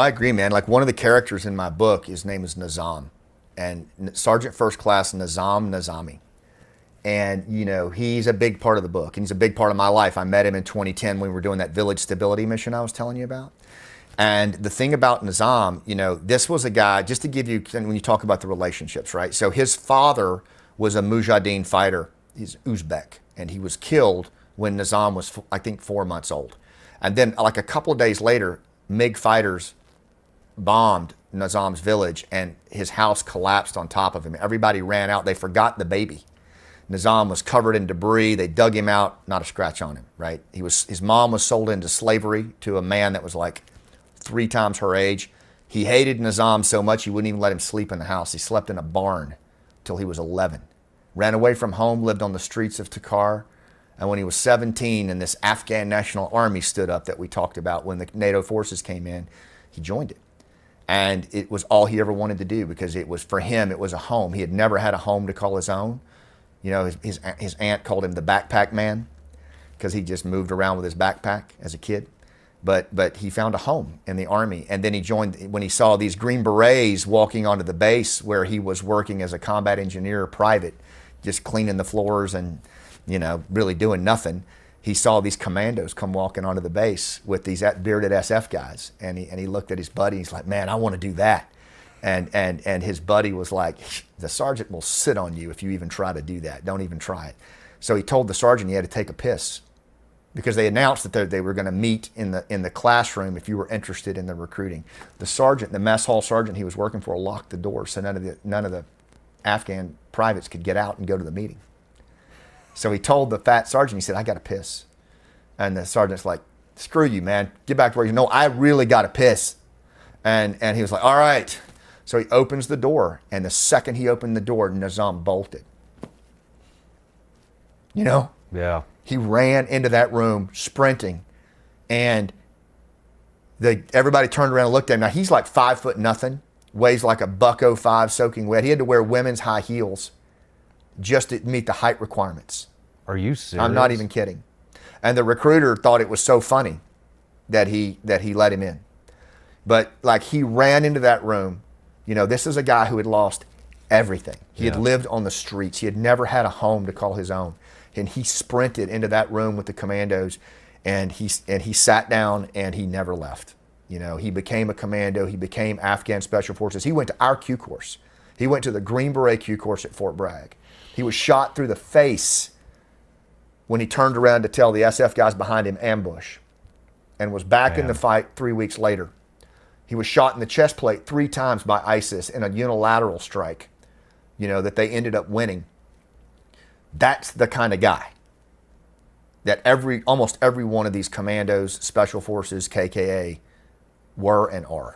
I agree, man. Like one of the characters in my book, his name is Nizam, and Sergeant First Class Nizami. And he's a big part of the book, and he's a big part of my life. I met him in 2010 when we were doing that village stability mission I was telling you about. And the thing about Nizam, this was a guy, just to give you, when you talk about the relationships, right? So his father was a Mujahideen fighter. He's Uzbek, and he was killed when Nizam was, I think, 4 months old. And then, like a couple of days later, MiG fighters bombed Nizam's village, and his house collapsed on top of him. Everybody ran out. They forgot the baby. Nizam was covered in debris. They dug him out, not a scratch on him, right? His mom was sold into slavery to a man that was like 3 times her age. He hated Nizam so much he wouldn't even let him sleep in the house. He slept in a barn till he was 11. Ran away from home, lived on the streets of Takar. And when he was 17 and this Afghan National Army stood up that we talked about when the NATO forces came in, he joined it. And it was all he ever wanted to do because it was, for him, it was a home. He had never had a home to call his own. His aunt called him the backpack man because he just moved around with his backpack as a kid. But he found a home in the Army. And then he joined, when he saw these Green Berets walking onto the base where he was working as a combat engineer private, just cleaning the floors and, really doing nothing. He saw these commandos come walking onto the base with these bearded SF guys. And he looked at his buddy, he's like, man, I want to do that. And his buddy was like, the sergeant will sit on you if you even try to do that. Don't even try it. So he told the sergeant he had to take a piss because they announced that they were going to meet in the classroom if you were interested in the recruiting. The sergeant, the mess hall sergeant he was working for, locked the door so none of the Afghan privates could get out and go to the meeting. So he told the fat sergeant, he said, I got to piss. And the sergeant's like, screw you, man. Get back to where you know, I really got to piss. And he was like, all right. So he opens the door, and the second he opened the door, Nizam bolted. Yeah. He ran into that room sprinting, and everybody turned around and looked at him. Now he's like 5 foot nothing, weighs like a $105 soaking wet. He had to wear women's high heels just to meet the height requirements. Are you serious? I'm not even kidding. And the recruiter thought it was so funny that he let him in. But like he ran into that room. This is a guy who had lost everything. He had lived on the streets. He had never had a home to call his own. And he sprinted into that room with the commandos, and he sat down and he never left. He became a commando. He became Afghan Special Forces. He went to our Q course. He went to the Green Beret Q course at Fort Bragg. He was shot through the face when he turned around to tell the SF guys behind him, ambush, and was back in the fight 3 weeks later. He was shot in the chest plate 3 times by ISIS in a unilateral strike, that they ended up winning. That's the kind of guy that almost every one of these commandos, special forces, KKA were and are.